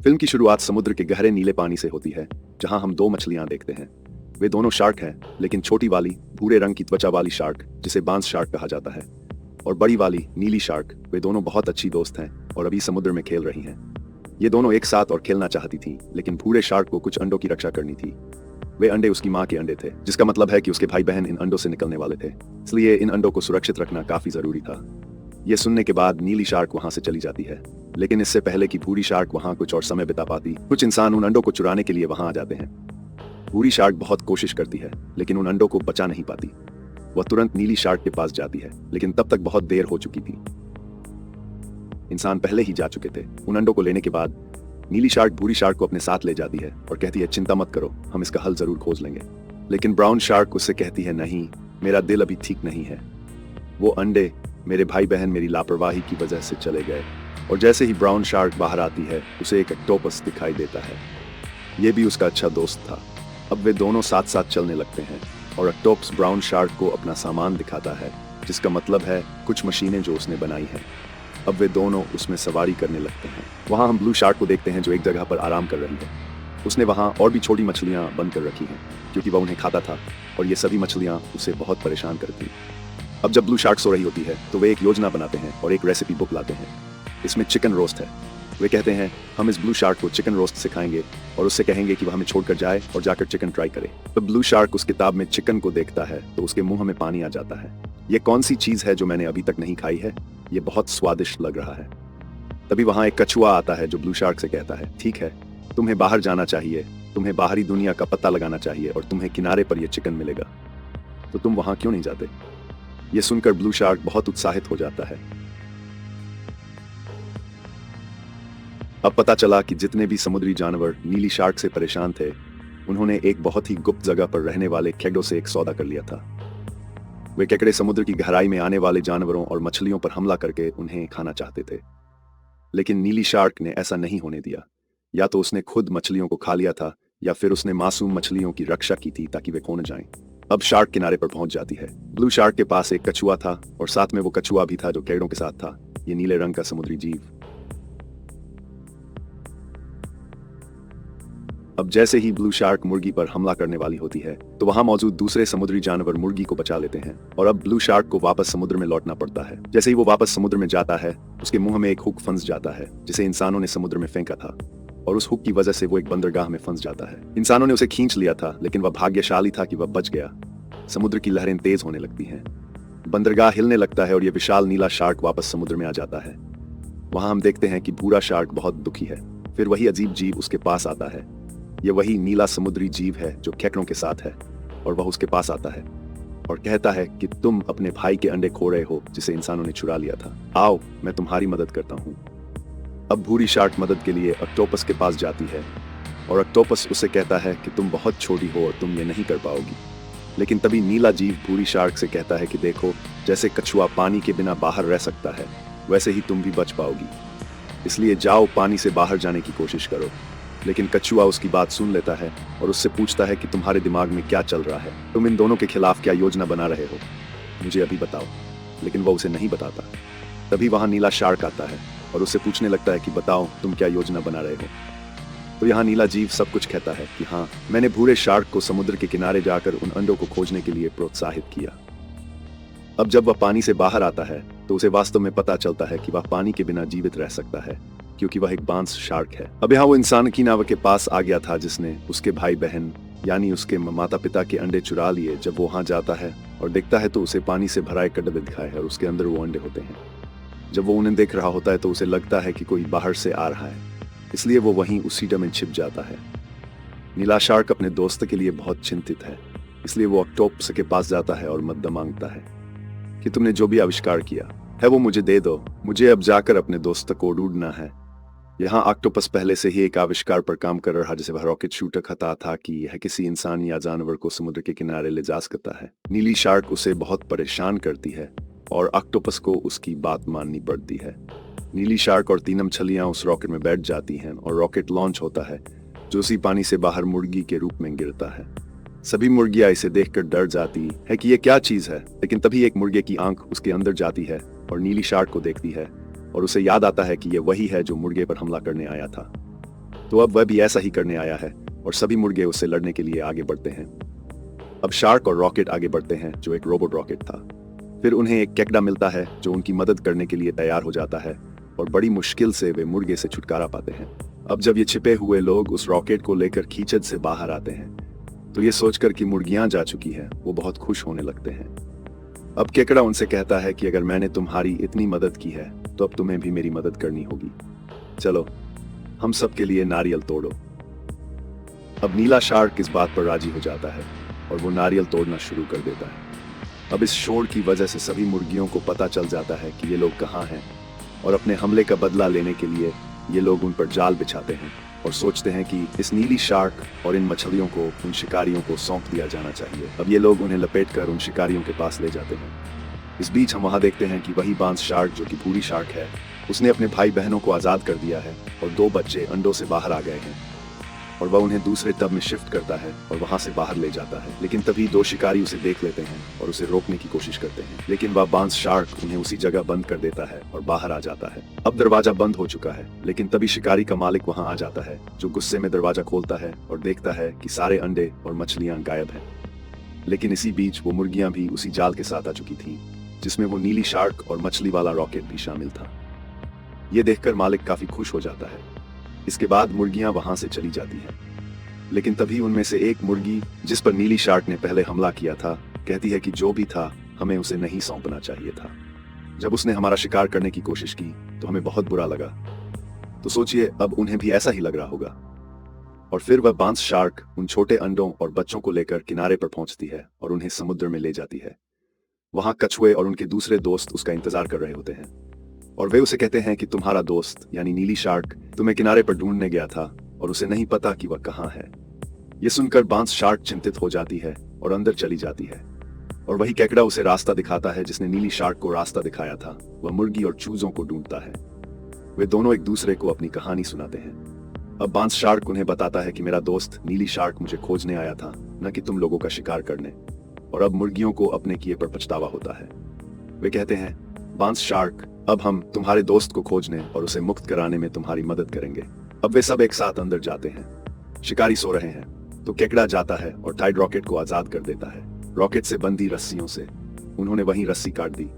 Film की शुरुआत समुद्र के गहरे नीले पानी से होती है, जहां हम दो मछलियां देखते हैं। वे दोनों शार्क हैं, लेकिन छोटी वाली भूरे रंग की त्वचा वाली शार्क, जिसे बांस शार्क कहा जाता है, और बड़ी वाली नीली शार्क, वे दोनों बहुत अच्छी दोस्त हैं और अभी समुद्र में खेल रही हैं। ये दोनों एक साथ और खेलना चाहती थीं, लेकिन भूरे शार्क को कुछ अंडों की रक्षा करनी थी। वे अंडे उसकी माँ के अंडे थे, जिसका मतलब है कि उसके भाई बहन इन अंडों से निकलने वाले थे, इसलिए इन अंडों को सुरक्षित रखना काफी जरूरी था। ये सुनने के बाद नीली शार्क वहां से चली जाती है, लेकिन इससे पहले कि भूरी शार्क वहां कुछ और समय बिता पाती, कुछ इंसान उन अंडों को चुराने के लिए वहां आ जाते हैं। भूरी शार्क बहुत कोशिश करती है, लेकिन उन अंडों को बचा नहीं पाती। वह तुरंत नीली शार्क के पास जाती है, लेकिन तब तक बहुत देर हो चुकी थी। इंसान पहले ही जा चुके थे। उन अंडों को लेने के बाद नीली शार्क भूरी शार्क को अपने साथ ले जाती है और कहती है, चिंता मत करो, हम इसका हल जरूर खोज लेंगे। लेकिन ब्राउन शार्क उससे कहती है, नहीं, मेरा दिल अभी ठीक नहीं है। वो अंडे मेरे भाई बहन मेरी लापरवाही की वजह से चले गए। और जैसे ही ब्राउन शार्क बाहर आती है, उसे एक ऑक्टोपस दिखाई देता है। ये भी उसका अच्छा दोस्त था। अब वे दोनों साथ साथ चलने लगते हैं और ऑक्टोपस ब्राउन शार्क को अपना सामान दिखाता है, जिसका मतलब है कुछ मशीनें जो उसने बनाई हैं। अब वे दोनों उसमें सवारी करने लगते हैं। वहां हम ब्लू शार्क को देखते हैं, जो एक जगह पर आराम कर रही है। उसने वहां और भी छोटी मछलियां बंद कर रखी हैं, क्योंकि वह उन्हें खाता था, और ये सभी मछलियां उसे बहुत परेशान करती। अब जब ब्लू शार्क सो रही होती है, तो वे एक योजना बनाते हैं और एक रेसिपी बुक लाते हैं। इसमें चिकन रोस्ट है। वे कहते हैं, हम इस ब्लू शार्क को चिकन रोस्ट सिखाएंगे और उससे कहेंगे कि वह हमें छोड़कर जाए और जाकर चिकन ट्राई करे। तो ब्लू शार्क उस किताब में चिकन को देखता है तो उसके मुंह में पानी आ जाता है। ये कौन सी चीज है जो मैंने अभी तक नहीं खाई है? ये बहुत स्वादिष्ट लग रहा है। तभी वहां एक कछुआ आता है, जो ब्लू शार्क से कहता है, ठीक है, तुम्हें बाहर जाना चाहिए, तुम्हें बाहरी दुनिया का पता लगाना चाहिए और तुम्हें किनारे पर यह चिकन मिलेगा। तो तुम वहां क्यों नहीं जाते? ये सुनकर ब्लू शार्क बहुत उत्साहित हो जाता है। अब पता चला कि जितने भी समुद्री जानवर नीली शार्क से परेशान थे, उन्होंने एक बहुत ही गुप्त जगह पर रहने वाले केकड़ों से एक सौदा कर लिया था। वे केकड़े समुद्र की गहराई में आने वाले जानवरों और मछलियों पर हमला करके उन्हें खाना चाहते थे। लेकिन नीली शार्क ने ऐसा नहीं होने दिया। या तो उसने खुद मछलियों को खा लिया था, या फिर उसने मासूम मछलियों की रक्षा की थी ताकि वे खो न जाएं। अब शार्क किनारे पर पहुंच जाती है। ब्लू शार्क के पास एक कछुआ था और साथ में वो कछुआ भी था जो केकड़ों के साथ था, ये नीले रंग का समुद्री जीव। अब जैसे ही ब्लू शार्क मुर्गी पर हमला करने वाली होती है, तो वहां मौजूद दूसरे समुद्री जानवर मुर्गी को बचा लेते हैं और अब ब्लू शार्क को वापस समुद्र में लौटना पड़ता है। जैसे ही वो वापस समुद्र में जाता है, उसके मुंह में एक हुक फंस जाता है, जिसे इंसानों ने समुद्र में फेंका था, और उस हुक की वजह से वो एक बंदरगाह में फंस जाता है। इंसानों ने उसे खींच लिया था, लेकिन वह भाग्यशाली था कि वह बच गया। समुद्र की लहरें तेज होने लगती हैं, बंदरगाह हिलने लगता है और यह विशाल नीला शार्क वापस समुद्र में आ जाता है। वहां हम देखते हैं कि भूरा शार्क बहुत दुखी है। फिर वही अजीब जीव उसके पास आता है। यह वही नीला समुद्री जीव है जो केकड़ों के साथ है, और वह उसके पास आता है और कहता है कि तुम अपने भाई के अंडे खो रहे हो, जिसे इंसानों ने चुरा लिया था। आओ, मैं तुम्हारी मदद करता हूँ। अब भूरी शार्क मदद के लिए ऑक्टोपस के पास जाती है और ऑक्टोपस उसे कहता है कि तुम बहुत छोटी हो और तुम ये नहीं कर पाओगी। लेकिन तभी नीला जीव भूरी शार्क से कहता है कि देखो, जैसे कछुआ पानी के बिना बाहर रह सकता है, वैसे ही तुम भी बच पाओगी। इसलिए जाओ, पानी से बाहर जाने की कोशिश करो। लेकिन कछुआ उसकी बात सुन लेता है और उससे पूछता है कि तुम्हारे दिमाग में क्या चल रहा है? तुम इन दोनों के खिलाफ क्या योजना बना रहे हो? मुझे अभी बताओ। लेकिन वह उसे नहीं बताता। तभी वहां नीला शार्क आता है और उससे पूछने लगता है कि बताओ, तुम क्या योजना बना रहे हो? तो यहाँ नीला जीव सब कुछ कहता है कि हाँ, मैंने भूरे शार्क को समुद्र के किनारे जाकर उन अंडों को खोजने के लिए प्रोत्साहित किया। अब जब वह पानी से बाहर आता है, तो उसे वास्तव में पता चलता है कि वह पानी के बिना जीवित रह सकता है, क्योंकि वह एक बांस शार्क है। अब यहाँ वो इंसान की नाव के पास आ गया था, जिसने उसके भाई बहन यानी उसके माता पिता के अंडे चुरा लिए। जब वो वहां जाता है और देखता है, तो उसे पानी से भरा एक डब्बा दिखाए और उसके अंदर वो अंडे होते हैं। जब वो उन्हें देख रहा होता है, तो उसे लगता है कि कोई बाहर से आ रहा है, इसलिए वो वहीं उसी डब्बे में छिप जाता है। नीला शार्क अपने दोस्त के लिए बहुत चिंतित है, इसलिए वो ऑक्टोपस के पास जाता है और मदद मांगता है कि तुमने जो भी आविष्कार किया है वो मुझे दे दो, मुझे अब जाकर अपने दोस्त को ढूंढना है। यहाँ ऑक्टोपस पहले से ही एक आविष्कार पर काम कर रहा, जिसे वह रॉकेट शूटर कहता था कि यह किसी इंसान या जानवर को समुद्र के किनारे ले जा सकता है। नीली शार्क उसे बहुत परेशान करती है और ऑक्टोपस को उसकी बात माननी पड़ती है। नीली शार्क और तीन मछलियां उस रॉकेट में बैठ जाती हैं और रॉकेट लॉन्च होता है, जो उसी पानी से बाहर मुर्गी के रूप में गिरता है। सभी मुर्गियां इसे देखकर डर जाती है कि ये क्या चीज है। लेकिन तभी एक मुर्गे की आंख उसके अंदर जाती है और नीली शार्क को देखती है और उसे याद आता है कि ये वही है जो मुर्गे पर हमला करने आया था। तो अब वह भी ऐसा ही करने आया है और सभी मुर्गे उससे लड़ने के लिए आगे बढ़ते हैं। अब शार्क और रॉकेट आगे बढ़ते हैं, जो एक रोबोट रॉकेट था। फिर उन्हें एक केकड़ा मिलता है जो उनकी मदद करने के लिए तैयार हो जाता है और बड़ी मुश्किल से वे मुर्गे से छुटकारा पाते हैं। अब जब ये छिपे हुए लोग उस रॉकेट को लेकर कीचड़ से बाहर आते हैं तो ये सोचकर कि मुर्गियां जा चुकी हैं, वो बहुत खुश होने लगते हैं। अब केकड़ा उनसे कहता है कि अगर मैंने तुम्हारी इतनी मदद की है तो अब तुम्हें भी मेरी मदद करनी होगी। चलो हम सबके लिए नारियल तोड़ो। अब नीला शार्क इस बात पर राजी हो जाता है और वो नारियल तोड़ना शुरू कर देता है। अब इस शोर की वजह से सभी मुर्गियों को पता चल जाता है कि ये लोग कहाँ हैं और अपने हमले का बदला लेने के लिए ये लोग उन पर जाल बिछाते हैं और सोचते हैं कि इस नीली शार्क और इन मछलियों को उन शिकारियों को सौंप दिया जाना चाहिए। अब ये लोग उन्हें लपेटकर उन शिकारियों के पास ले जाते हैं। इस बीच हम वहाँ देखते हैं कि वही बांस शार्क, जो कि भूरी शार्क है, उसने अपने भाई बहनों को आज़ाद कर दिया है और 2 बच्चे अंडों से बाहर आ गए हैं और वह उन्हें दूसरे टब में शिफ्ट करता है और वहां से बाहर ले जाता है। लेकिन तभी 2 शिकारी उसे देख लेते हैं और उसे रोकने की कोशिश करते हैं, लेकिन वह बांस शार्क उन्हें उसी जगह बंद कर देता है और बाहर आ जाता है। अब दरवाजा बंद हो चुका है, लेकिन तभी शिकारी का मालिक वहां आ जाता है, जो गुस्से में दरवाजा खोलता है और देखता है कि सारे अंडे और मछलियां गायब हैं। लेकिन इसी बीच वो मुर्गियां भी उसी जाल के साथ आ चुकी थीं, जिसमें वो नीली शार्क और मछली वाला रॉकेट भी शामिल था। ये देखकर मालिक काफी खुश हो जाता है। इसके बाद मुर्गियां वहां से चली जाती हैं, लेकिन तभी उनमें से एक मुर्गी, जिस पर नीली शार्क ने पहले हमला किया था, कहती है कि जो भी था हमें उसे नहीं सौंपना चाहिए था। जब उसने हमारा शिकार करने की कोशिश की तो हमें बहुत बुरा लगा। तो सोचिए अब उन्हें भी ऐसा ही लग रहा होगा। और फिर वह बांस शार्क उन छोटे अंडों और बच्चों को लेकर किनारे पर पहुंचती है और उन्हें समुद्र में ले जाती है। वहां कछुए और उनके दूसरे दोस्त उसका इंतजार कर रहे होते हैं और वे उसे कहते हैं कि तुम्हारा दोस्त यानी नीली शार्क तुम्हें किनारे पर ढूंढने गया था और उसे नहीं पता कि वह कहाँ है। ये सुनकर बांस शार्क चिंतित हो जाती है और अंदर चली जाती है और वही केकड़ा उसे रास्ता दिखाता है जिसने नीली शार्क को रास्ता दिखाया था। वह मुर्गी और चूजों को ढूंढता है। वे दोनों एक दूसरे को अपनी कहानी सुनाते हैं। अब बांस शार्क उन्हें बताता है कि मेरा दोस्त नीली शार्क मुझे खोजने आया था, न कि तुम लोगों का शिकार करने, और अब मुर्गियों को अपने किए पर पछतावा होता है। वे कहते हैं, बांस शार्क, अब हम तुम्हारे दोस्त को खोजने और उसे मुक्त कराने में तुम्हारी मदद करेंगे। अब वे सब एक साथ अंदर जाते हैं। शिकारी सो रहे हैं तो केकड़ा जाता है और टाइड रॉकेट को आजाद कर देता है। रॉकेट से बंधी रस्सियों से उन्होंने वहीं रस्सी काट दी।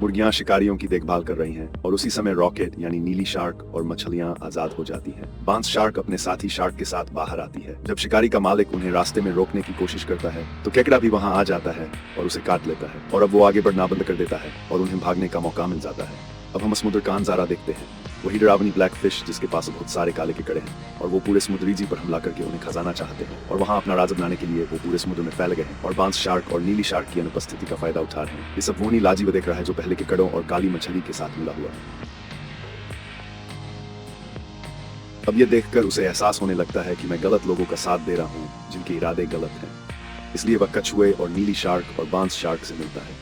मुर्गियां शिकारियों की देखभाल कर रही हैं और उसी समय रॉकेट यानी नीली शार्क और मछलियां आजाद हो जाती हैं। बांस शार्क अपने साथी शार्क के साथ बाहर आती है। जब शिकारी का मालिक उन्हें रास्ते में रोकने की कोशिश करता है तो केकड़ा भी वहां आ जाता है और उसे काट लेता है और अब वो आगे बढ़ना बंद कर देता है और उन्हें भागने का मौका मिल जाता है। अब हम समुद्र का नजारा देखते हैं। वही डरावनी ब्लैक फिश जिसके पास बहुत सारे काले केकड़े हैं और वो पूरे समुद्री जीव पर हमला करके उन्हें खजाना चाहते हैं और वहां अपना राज बनाने के लिए वो पूरे समुद्र में फैल गए हैं और बांस शार्क और नीली शार्क की अनुपस्थिति का फायदा उठा रहे हैं। ये सब वोनी लाजीव देख रहा है जो पहले केकड़ों और काली मछली के साथ मिला हुआ है। अब ये देखकर उसे एहसास होने लगता है कि मैं गलत लोगों का साथ दे रहा हूँ जिनके इरादे गलत हैं। इसलिए वह कछुए और नीली शार्क और बांस शार्क से मिलता है।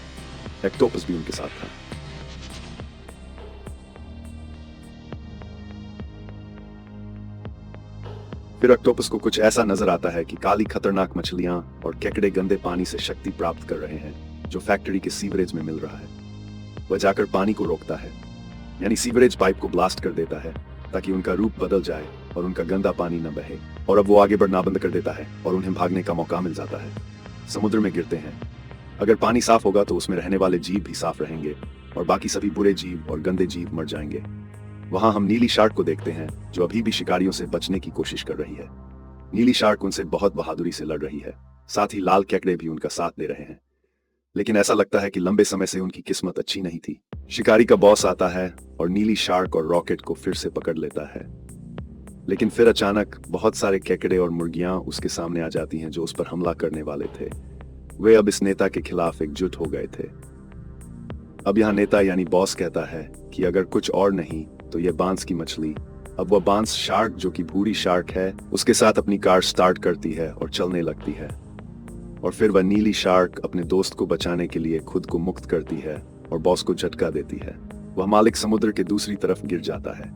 ऑक्टोपस भी उनके साथ था। फिर ऑक्टोपस को कुछ ऐसा नजर आता है कि काली खतरनाक मछलियां और केकड़े गंदे पानी से शक्ति प्राप्त कर रहे हैं जो फैक्ट्री के सीवरेज में मिल रहा है। वह जाकर पानी को रोकता है, यानी सीवरेज पाइप को ब्लास्ट कर देता है ताकि उनका रूप बदल जाए और उनका गंदा पानी न बहे। और अब वो आगे बढ़ना बंद कर देता है और उन्हें भागने का मौका मिल जाता है। समुद्र में गिरते हैं। अगर पानी साफ होगा तो उसमें रहने वाले जीव भी साफ रहेंगे और बाकी सभी बुरे जीव और गंदे जीव मर जाएंगे। वहां हम नीली शार्क को देखते हैं जो अभी भी शिकारियों से बचने की कोशिश कर रही है। नीली शार्क उनसे बहुत बहादुरी से लड़ रही है, साथ ही लाल केकड़े भी उनका साथ दे रहे हैं। लेकिन ऐसा लगता है कि लंबे समय से उनकी किस्मत अच्छी नहीं थी। शिकारी का बॉस आता है और नीली शार्क और रॉकेट को फिर से पकड़ लेता है। लेकिन फिर अचानक बहुत सारे केकड़े और मुर्गियां उसके सामने आ जाती हैं जो उस पर हमला करने वाले थे। वे अब इस नेता के खिलाफ एकजुट हो गए थे। अब यहाँ नेता यानी बॉस कहता है कि अगर कुछ और नहीं तो ये बांस की मछली, अब वह बांस शार्क जो कि भूरी शार्क है, उसके साथ अपनी कार स्टार्ट करती है और चलने लगती है। और फिर वह नीली शार्क अपने दोस्त को बचाने के लिए खुद को मुक्त करती है और बॉस को झटका देती है। वह मालिक समुद्र के दूसरी तरफ गिर जाता है।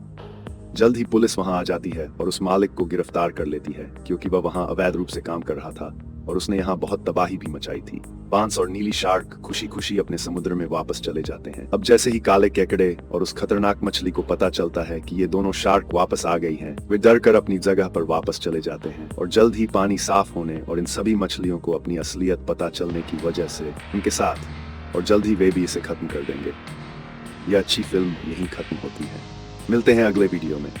जल्द ही पुलिस वहां आ जाती है और उस मालिक को गिरफ्तार कर लेती है क्योंकि वह वहां अवैध रूप से काम कर रहा था और उसने यहाँ बहुत तबाही भी मचाई थी। बांस और नीली शार्क खुशी खुशी अपने समुद्र में वापस चले जाते हैं। अब जैसे ही काले केकड़े और उस खतरनाक मछली को पता चलता है कि ये दोनों शार्क वापस आ गई हैं, वे डर कर अपनी जगह पर वापस चले जाते हैं और जल्द ही पानी साफ होने और इन सभी मछलियों को अपनी असलियत पता चलने की वजह से उनके साथ, और जल्द ही वे भी इसे खत्म कर देंगे। यह अच्छी फिल्म यहीं खत्म होती है। मिलते हैं अगले वीडियो में।